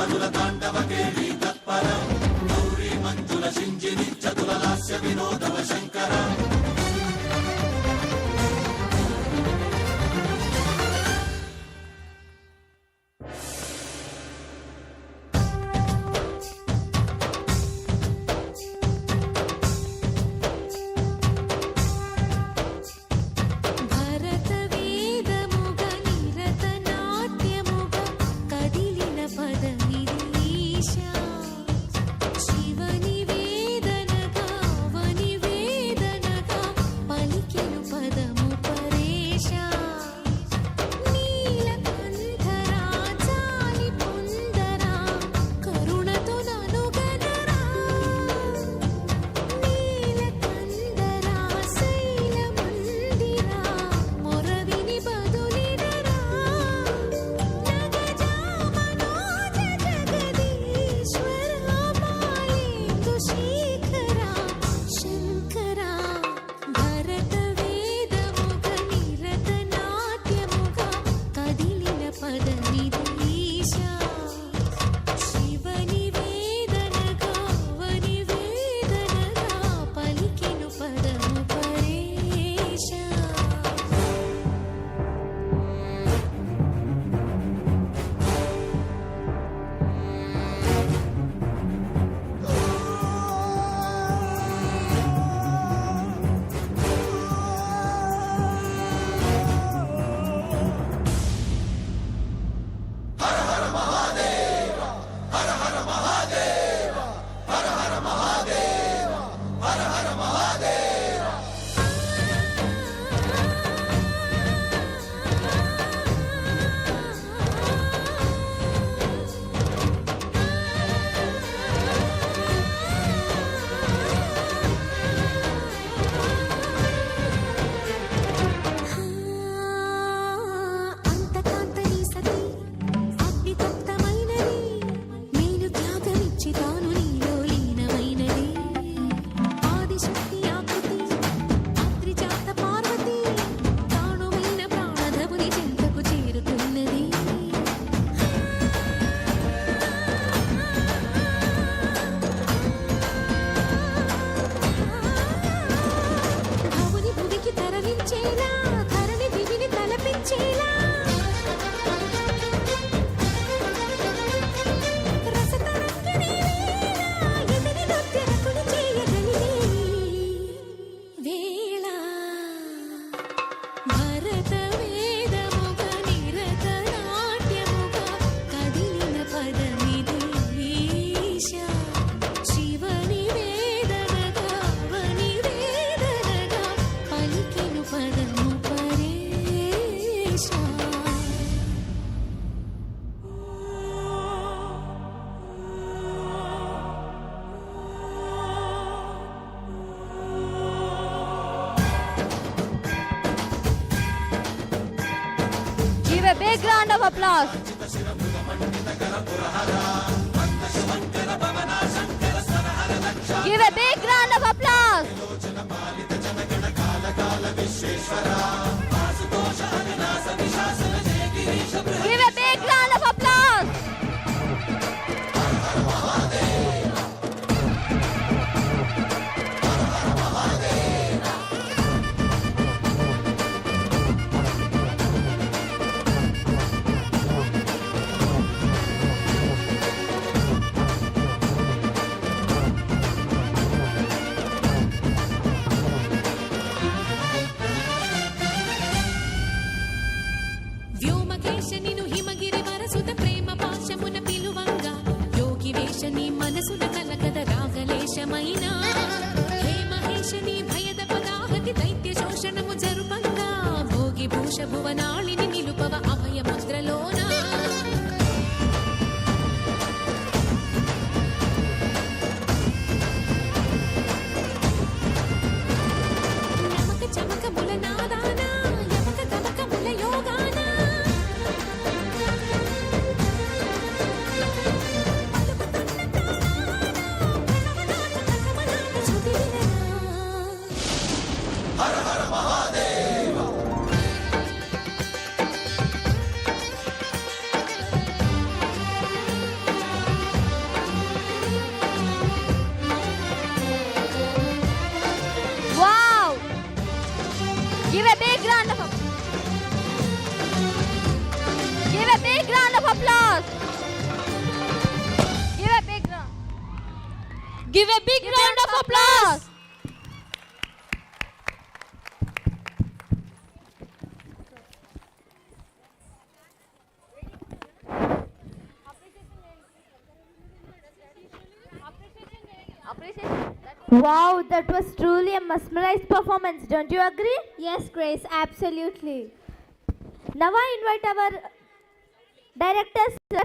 పనుల తాండవ కేళి తత్పరం గౌరీ మంజుల సింజిని చతుల Lasya వినోదవ Shankara Give a big round of applause. Give a big round of applause. Give a big round of applause. భువనాళిని నిలుపవ Abhaya ముద్రలోన నమక చమక ముల నాదాన యమక తమక ముల యోగాన Hara Hara Mahadeva big round of applause. Give a big round. Give a big round of applause. Appreciation. Wow, that was truly a mesmerized performance. Don't you agree? Yes, Grace, absolutely. Now I invite our director, sir,